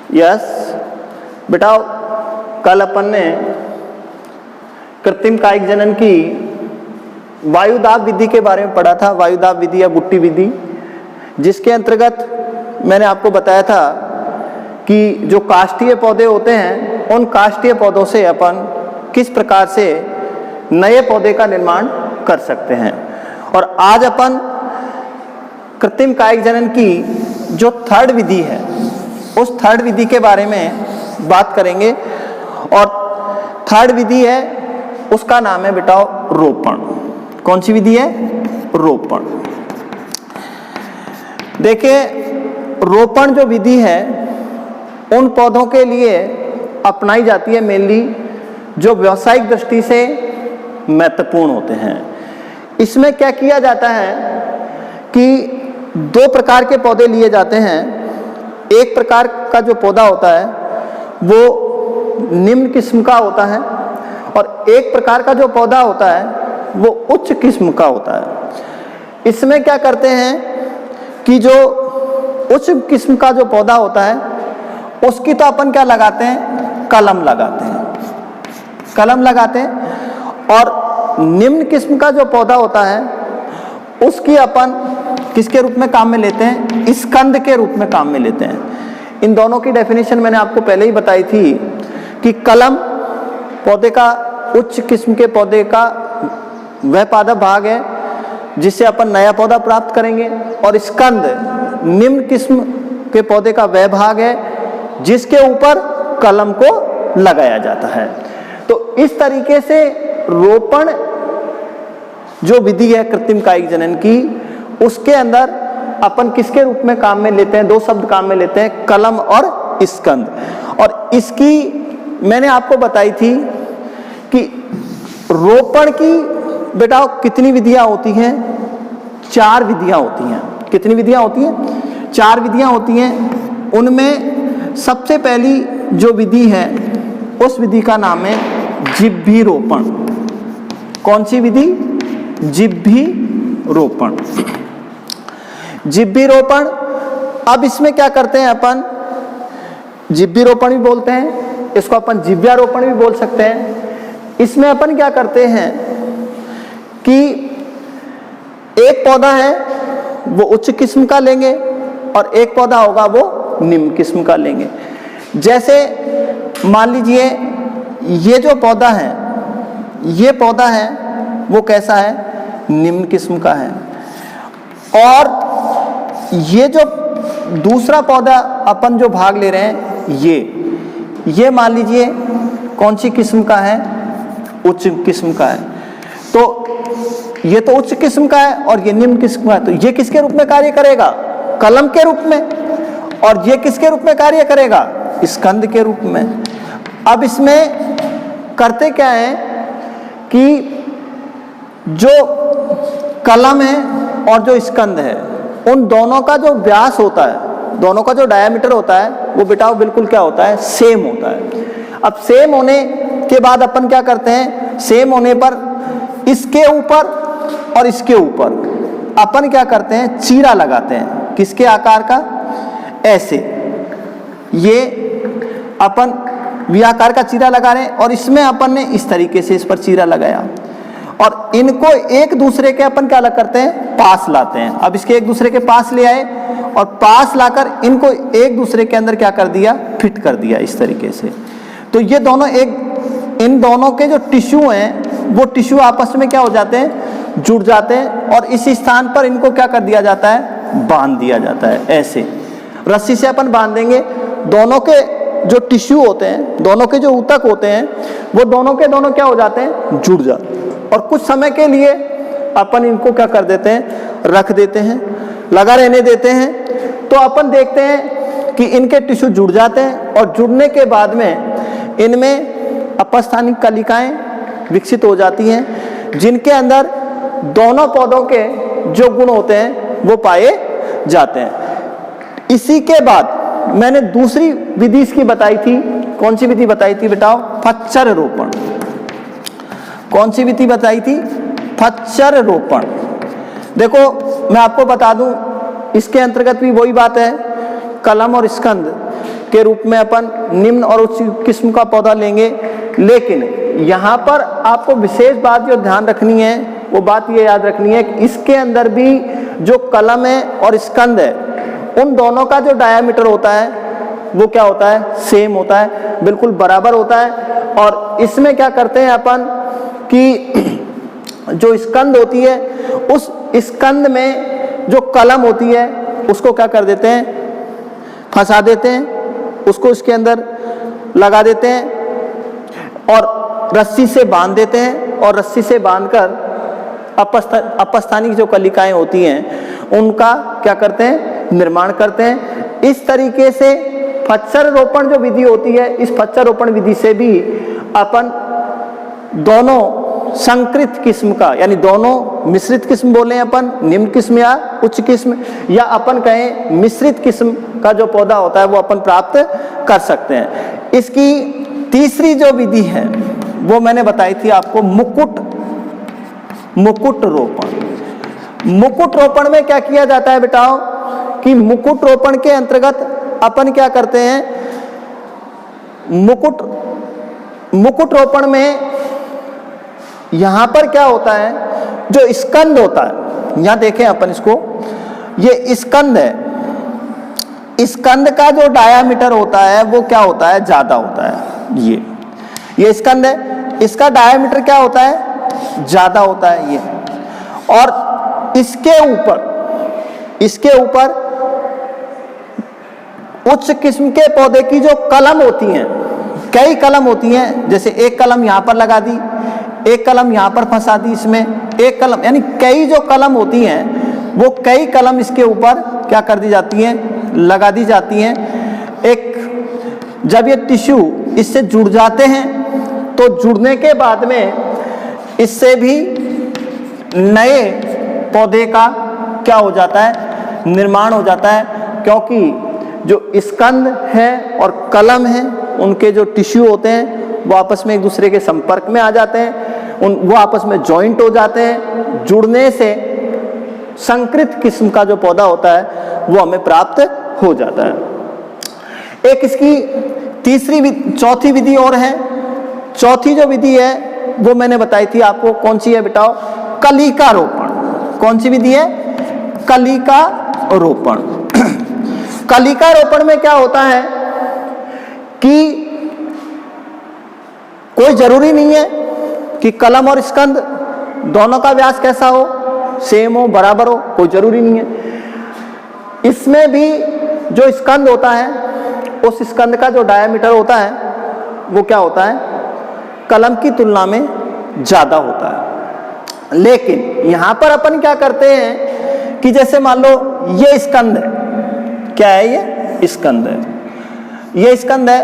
Yes बेटा, कल अपन ने कृत्रिम कायिक जनन की वायुदाब विधि के बारे में पढ़ा था, वायुदाब विधि या बुट्टी विधि, जिसके अंतर्गत मैंने आपको बताया था कि जो काष्ठीय पौधे होते हैं उन काष्ठीय पौधों से अपन किस प्रकार से नए पौधे का निर्माण कर सकते हैं। और आज अपन कृत्रिम कायिक जनन की जो थर्ड विधि है उस थर्ड विधि के बारे में बात करेंगे। और थर्ड विधि है उसका नाम है बेटा रोपण। कौन सी विधि है? रोपण। देखिए, रोपण जो विधि है उन पौधों के लिए अपनाई जाती है मेनली जो व्यावसायिक दृष्टि से महत्वपूर्ण होते हैं। इसमें क्या किया जाता है कि दो प्रकार के पौधे लिए जाते हैं। एक प्रकार का जो पौधा होता है वो निम्न किस्म का होता है और एक प्रकार का जो पौधा होता है वो उच्च किस्म का होता है। इसमें क्या करते हैं कि जो उच्च किस्म का जो पौधा होता है उसकी तो अपन क्या लगाते हैं? कलम लगाते हैं, कलम लगाते हैं। और निम्न किस्म का जो पौधा होता है उसकी अपन किसके रूप में काम में लेते हैं? स्कंद के रूप में काम में लेते हैं। इन दोनों की डेफिनेशन मैंने आपको पहले ही बताई थी कि कलम पौधे का, उच्च किस्म के पौधे का वह पादप भाग है जिससे अपन नया पौधा प्राप्त करेंगे, और स्कंद निम्न किस्म के पौधे का वह भाग है जिसके ऊपर कलम को लगाया जाता है। तो इस तरीके से रोपण जो विधि है कृत्रिम कायिक जनन की, उसके अंदर अपन किसके रूप में काम में लेते हैं? दो शब्द काम में लेते हैं, कलम और स्कंद। और इसकी मैंने आपको बताई थी कि रोपण की बेटा कितनी विधियां होती हैं? 4 विधियां होती हैं। कितनी विधियां होती हैं? 4 विधियां होती हैं। उनमें सबसे पहली जो विधि है उस विधि का नाम है जिब्भी रोपण। कौन सी विधि? जिब्भी रोपण। जिब्भी रोपण, अब इसमें क्या करते हैं अपन? जिब्भी रोपण भी बोलते हैं, इसको अपन जिव्यारोपण भी बोल सकते हैं। इसमें अपन क्या करते हैं कि एक पौधा है वो उच्च किस्म का लेंगे और एक पौधा होगा वो निम्न किस्म का लेंगे। जैसे मान लीजिए ये जो पौधा है, ये पौधा है वो कैसा है? निम्न किस्म का है। और ये जो दूसरा पौधा अपन जो भाग ले रहे हैं ये मान लीजिए कौन सी किस्म का है? उच्च किस्म का है। तो ये तो उच्च किस्म का है और ये निम्न किस्म का है, तो ये किसके रूप में कार्य करेगा? कलम के रूप में। और ये किसके रूप में कार्य करेगा? स्कंद के रूप में। अब इसमें करते क्या है कि जो कलम है और जो स्कंद है उन दोनों का जो व्यास होता है, दोनों का जो डायामीटर होता है वो बेटा बिल्कुल क्या होता है? सेम होता है। अब सेम होने के बाद अपन क्या करते हैं? सेम होने पर इसके ऊपर और इसके ऊपर अपन क्या करते हैं? चीरा लगाते हैं। किसके आकार का? ऐसे। ये अपन वी आकार का चीरा लगा रहे हैं और इसमें अपन ने इस तरीके से इस पर चीरा लगाया और इनको एक दूसरे के अपन क्या करते हैं? पास लाते हैं। अब इसके एक दूसरे के पास ले आए और पास लाकर इनको एक दूसरे के अंदर क्या कर दिया? फिट कर दिया इस तरीके से। तो ये दोनों इन दोनों के जो टिश्यू हैं वो टिश्यू आपस में क्या हो जाते हैं? जुड़ जाते हैं और इस स्थान पर इनको क्या कर दिया जाता है? बांध दिया जाता है। ऐसे रस्सी से अपन बांध देंगे। दोनों के जो टिश्यू होते हैं, दोनों के जो ऊतक होते हैं, वो दोनों के दोनों क्या हो जाते हैं? जुड़ जाते हैं। और कुछ समय के लिए अपन इनको क्या कर देते हैं? रख देते हैं, लगा रहने देते हैं। तो अपन देखते हैं कि इनके टिश्यू जुड़ जाते हैं और जुड़ने के बाद में इनमें अपस्थानिक कलिकाएं विकसित हो जाती हैं जिनके अंदर दोनों पौधों के जो गुण होते हैं वो पाए जाते हैं। इसी के बाद मैंने दूसरी विधि इसकी बताई थी। कौन सी विधि बताई थी बेटाओ? फच्चर रोपण। कौन सी विधि बताई थी? फच्चर रोपण। देखो मैं आपको बता दूं, इसके अंतर्गत भी वही बात है, कलम और स्कंद के रूप में अपन निम्न और उच्च किस्म का पौधा लेंगे। लेकिन यहाँ पर आपको विशेष बात जो ध्यान रखनी है वो बात ये याद रखनी है कि इसके अंदर भी जो कलम है और स्कंद है, उन दोनों का जो डायामीटर होता है वो क्या होता है, सेम होता है, बिल्कुल बराबर होता है। और इसमें क्या करते हैं अपन कि जो स्कंद होती है उस स्कंद में जो कलम होती है उसको क्या कर देते हैं, फंसा देते हैं, उसको इसके अंदर लगा देते हैं और रस्सी से बांध देते हैं और रस्सी से बांधकर अपस्थानिक जो कलिकाएं होती हैं उनका क्या करते हैं, निर्माण करते हैं। इस तरीके से फच्चर रोपण जो विधि होती है, इस फच्चर रोपण विधि से भी अपन दोनों संकृत किस्म का, यानी दोनों मिश्रित किस्म बोले अपन, निम्न किस्म या उच्च किस्म, या अपन कहें मिश्रित किस्म का जो पौधा होता है वो अपन प्राप्त कर सकते हैं। इसकी तीसरी जो विधि है वो मैंने बताई थी आपको, मुकुट रोपण। मुकुट रोपण में क्या किया जाता है बेटाओ कि मुकुट रोपण के अंतर्गत अपन क्या करते हैं, मुकुट रोपण में यहां पर क्या होता है, जो स्कंद होता है, यहां देखें अपन इसको, ये स्कंद है, स्कंद का जो डायामीटर होता है वो क्या होता है, ज्यादा होता है। ये स्कंद है, इसका डायामीटर क्या होता है, ज्यादा होता है ये। और इसके ऊपर उच्च किस्म के पौधे की जो कलम होती हैं, कई कलम होती हैं, जैसे एक कलम यहां पर लगा दी, एक कलम यहां पर फंसा दी, इसमें एक कलम, यानी कई जो कलम होती हैं वो कई कलम इसके ऊपर क्या कर दी जाती हैं, लगा दी जाती हैं। एक जब ये टिश्यू इससे जुड़ जाते हैं तो जुड़ने के बाद में इससे भी नए पौधे का क्या हो जाता है, निर्माण हो जाता है, क्योंकि जो स्कंद है और कलम है उनके जो टिश्यू होते हैं वो आपस में एक दूसरे के संपर्क में आ जाते हैं, वो आपस में जॉइंट हो जाते हैं, जुड़ने से संकृत किस्म का जो पौधा होता है वो हमें प्राप्त हो जाता है। एक इसकी चौथी विधि और है। चौथी जो विधि है वो मैंने बताई थी आपको, कौन सी है बेटाओ, कलिका रोपण। कौन सी विधि है, कलिका रोपण। कलिका रोपण में क्या होता है कि कोई जरूरी नहीं है कि कलम और स्कंद दोनों का व्यास कैसा हो, सेम हो, बराबर हो, कोई जरूरी नहीं है। इसमें भी जो स्कंद होता है उस स्कंद का जो डायामीटर होता है वो क्या होता है, कलम की तुलना में ज्यादा होता है। लेकिन यहां पर अपन क्या करते हैं कि जैसे मान लो ये स्कंद है, क्या है, ये स्कंद है, ये स्कंद है,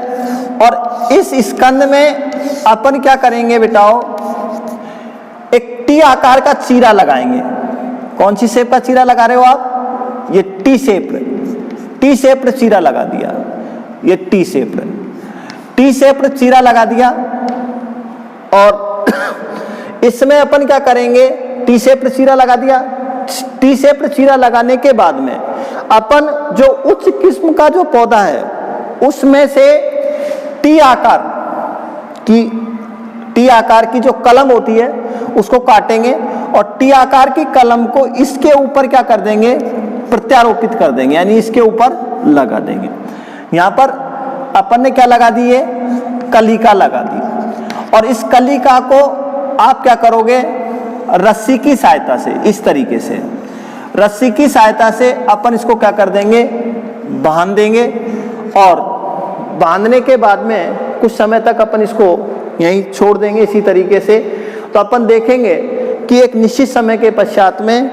और इस स्कंद में अपन क्या करेंगे बेटाओ, एक टी आकार का चीरा लगाएंगे। कौन सी शेप का चीरा लगा रहे हो आप, ये टी शेप्ड चीरा लगा दिया, ये टी शेप्ड चीरा लगा दिया। और इसमें अपन क्या करेंगे, टी शेप्ड चीरा लगा दिया। टी शेप्ड चीरा लगाने के बाद में अपन जो उच्च किस्म का जो पौधा है उसमें से टी आकार की जो कलम होती है उसको काटेंगे और टी आकार की कलम को इसके ऊपर क्या कर देंगे, प्रत्यारोपित कर देंगे, यानी इसके ऊपर लगा देंगे। यहां पर अपन ने क्या लगा दी है, कलिका लगा दी। और इस कलिका को आप क्या करोगे, रस्सी की सहायता से, इस तरीके से रस्सी की सहायता से अपन इसको क्या कर देंगे, बांध देंगे। और बांधने के बाद में कुछ समय तक अपन इसको यहीं छोड़ देंगे इसी तरीके से। तो अपन देखेंगे कि एक निश्चित समय के पश्चात में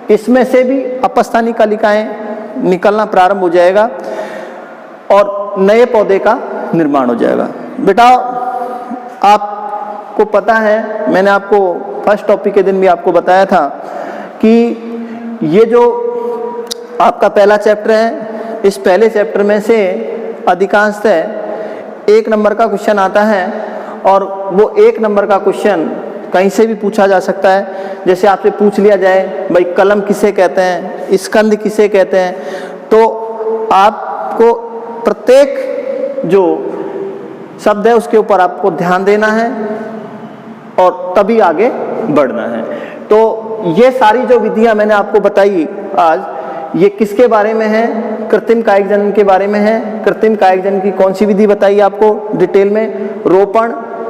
इसमें से भी अपस्थानिक कलिकाएं निकलना प्रारंभ हो जाएगा और नए पौधे का निर्माण हो जाएगा। बेटा आपको पता है, मैंने आपको फर्स्ट टॉपिक के दिन भी आपको बताया था कि ये जो आपका पहला चैप्टर है, इस पहले चैप्टर में से अधिकांशतः 1 नंबर का क्वेश्चन आता है और वो 1 नंबर का क्वेश्चन कहीं से भी पूछा जा सकता है। जैसे आपसे पूछ लिया जाए भाई कलम किसे कहते हैं, स्कंद किसे कहते हैं, तो आपको प्रत्येक जो शब्द है उसके ऊपर आपको ध्यान देना है और तभी आगे बढ़ना है। तो ये सारी जो विधियां मैंने आपको बताई आज, ये किसके बारे में है? कृत्रिम कायिक जनन के बारे में है। कृत्रिम कायिक जनन की कौन सी विधि बताई आपको डिटेल में?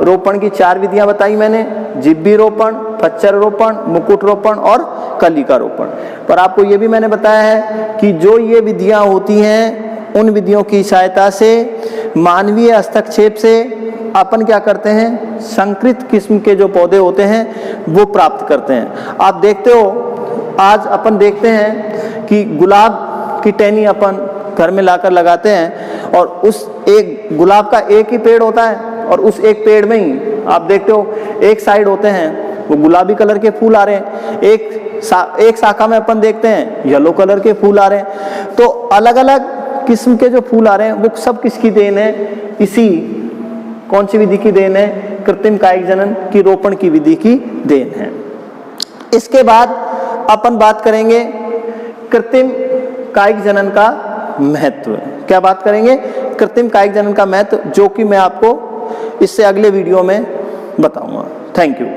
रोपण की 4 विधियां बताई मैंने, जिब्बी रोपण, फच्चर रोपण, मुकुट रोपण और कलिका रोपण। पर आपको ये भी मैंने बताया है कि जो ये विधियां होती हैं, उन विधियों की सहायता से मानवीय हस्तक्षेप से अपन क्या करते हैं, संकरित किस्म के जो पौधे होते हैं वो प्राप्त करते हैं। आप देखते हो, आज अपन देखते हैं कि गुलाब की टहनी अपन घर में लाकर लगाते हैं और उस एक गुलाब का एक ही पेड़ होता है और उस एक पेड़ में ही आप देखते हो एक साइड होते हैं वो गुलाबी कलर के फूल आ रहे हैं, एक शाखा में अपन देखते हैं येलो कलर के फूल आ रहे हैं। तो अलग अलग किस्म के जो फूल आ रहे हैं वो सब किसकी देन है? इसी कौन सी विधि की देन है? कृत्रिम कायिक जनन की रोपण की विधि की देन है। इसके बाद अपन बात करेंगे कृत्रिम कायिक जनन का महत्व। क्या बात करेंगे? कृत्रिम कायिक जनन का महत्व, जो कि मैं आपको इससे अगले वीडियो में बताऊंगा। Thank you.